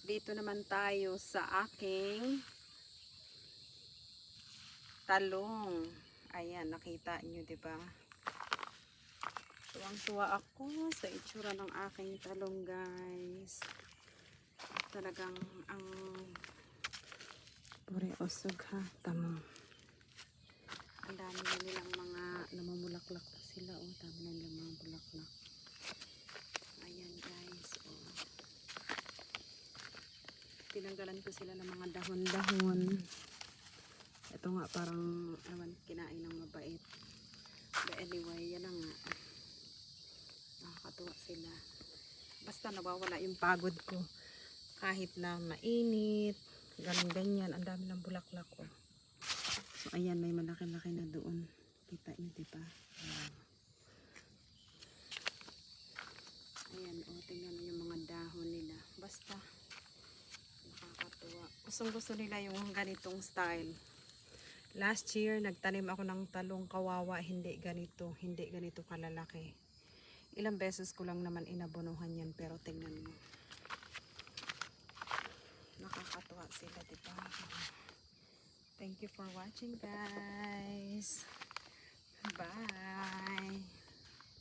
Dito naman tayo sa aking talong. Ayan, nakita nyo, diba? Tuwang-tuwa ako sa itsura ng aking talong, guys. Talagang ang pure usog ha, tamo. Ang dami na nilang mga namumulaklak na sila, oh. Dami na nilang mga bulaklak. Ayan, guys, oh. Tinanggalan ko sila ng mga dahon-dahon. Ito nga parang ewan, kinain ng mabait. But anyway, yan na nga. Nakakatuwa sila. Basta nawawala yung pagod ko. Kahit na mainit, ganyan, ang dami ng bulaklak, oh. So ayan, may malaki-laki na doon. Kita nyo, diba? Ayan, oh, tingnan mo yung mga dahon nila. Basta nakakatuwa. Gustong-gusto nila yung ganitong style. Last year, nagtanim ako ng talong kawawa. Hindi ganito kalalaki. Ilang beses ko lang naman inabonohan yan, pero tingnan mo. Nakakatuwa sila, diba? Thank you for watching, guys. Bye!